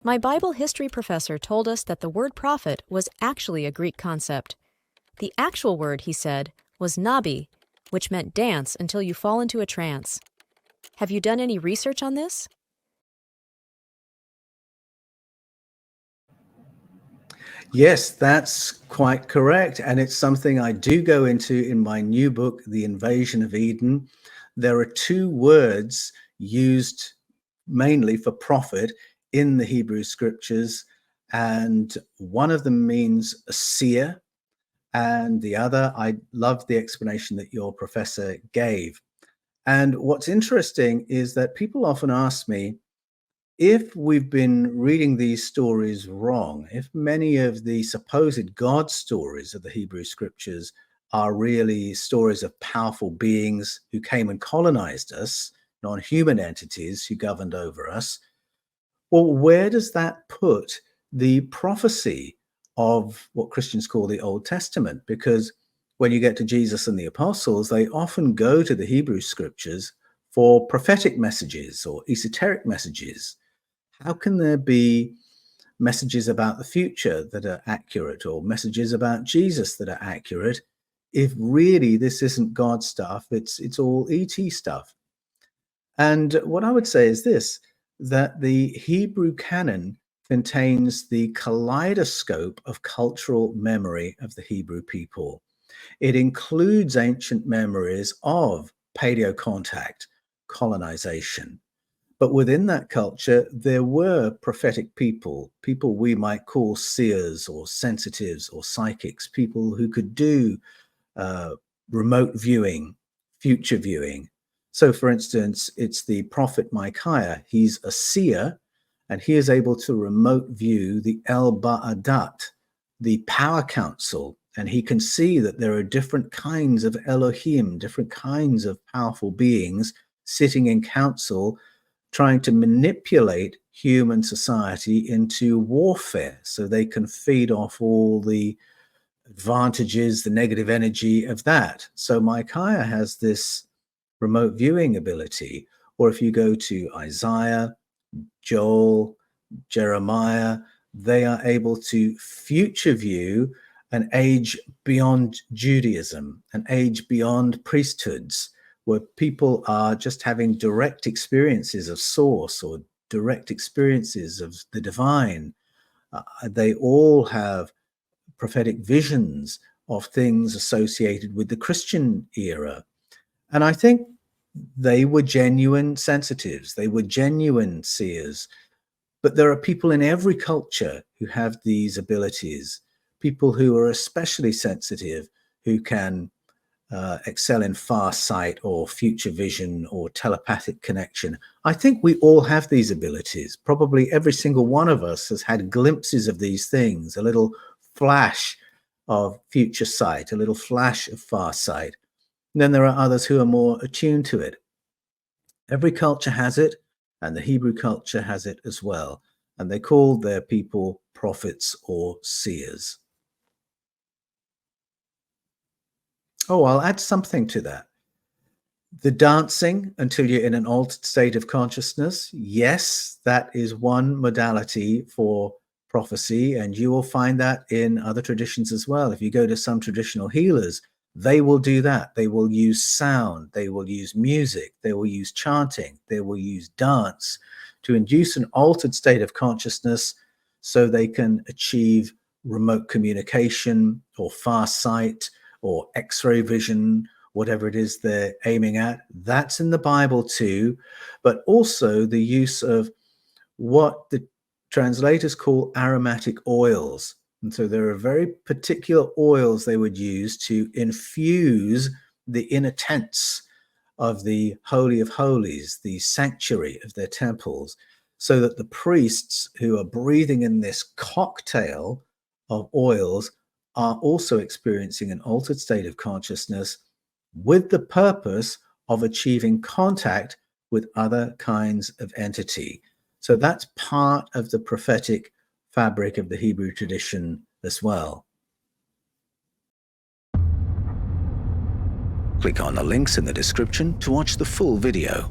My Bible history professor told us that the word prophet was actually a Greek concept. The actual word, he said, was nabi, which meant dance until you fall into a trance. Have you done any research on this? Yes, that's quite correct. And it's something I do go into in my new book, The Invasion of Eden. There are two words used mainly for prophet in the Hebrew scriptures, and one of them means a seer, and the other, I love the explanation that your professor gave. And what's interesting is that people often ask me, if we've been reading these stories wrong, if many of the supposed God stories of the Hebrew scriptures are really stories of powerful beings who came and colonized us, non-human entities who governed over us, well, where does that put the prophecy of what Christians call the Old Testament? Because when you get to Jesus and the apostles, they often go to the Hebrew scriptures for prophetic messages or esoteric messages. How can there be messages about the future that are accurate, or messages about Jesus that are accurate, if really this isn't God stuff, it's all ET stuff? And what I would say is this, that the Hebrew canon contains the kaleidoscope of cultural memory of the Hebrew people. It includes ancient memories of paleo contact, colonization. But within that culture, there were prophetic people we might call seers or sensitives or psychics, people who could do uh, remote viewing, future viewing. So, for instance, it's the Prophet Micaiah. He's a seer, and he is able to remote view the El Ba'adat, the power council, and he can see that there are different kinds of Elohim, different kinds of powerful beings sitting in council, trying to manipulate human society into warfare so they can feed off all the advantages, the negative energy of that. So Micaiah has this remote viewing ability. Or if you go to Isaiah, Joel, Jeremiah, they are able to future view an age beyond Judaism, an age beyond priesthoods, where people are just having direct experiences of source or direct experiences of the divine. They all have prophetic visions of things associated with the Christian era. And I think they were genuine sensitives, they were genuine seers. But there are people in every culture who have these abilities, people who are especially sensitive, who can excel in far sight or future vision or telepathic connection. I think we all have these abilities. Probably every single one of us has had glimpses of these things, a little flash of future sight, a little flash of far sight. And then there are others who are more attuned to it. Every culture has it, and the Hebrew culture has it as well. And they called their people prophets or seers. Oh, I'll add something to that. The dancing until you're in an altered state of consciousness, yes, that is one modality for prophecy, and you will find that in other traditions as well. If you go to some traditional healers, they will do that. They will use sound, they will use music, they will use chanting, they will use dance to induce an altered state of consciousness so they can achieve remote communication or far sight or X-ray vision, whatever it is they're aiming at. That's in the Bible too, but also the use of what the translators call aromatic oils. And so there are very particular oils they would use to infuse the inner tents of the Holy of Holies, the sanctuary of their temples, so that the priests who are breathing in this cocktail of oils are also experiencing an altered state of consciousness with the purpose of achieving contact with other kinds of entity. So that's part of the prophetic fabric of the Hebrew tradition as well. Click on the links in the description to watch the full video.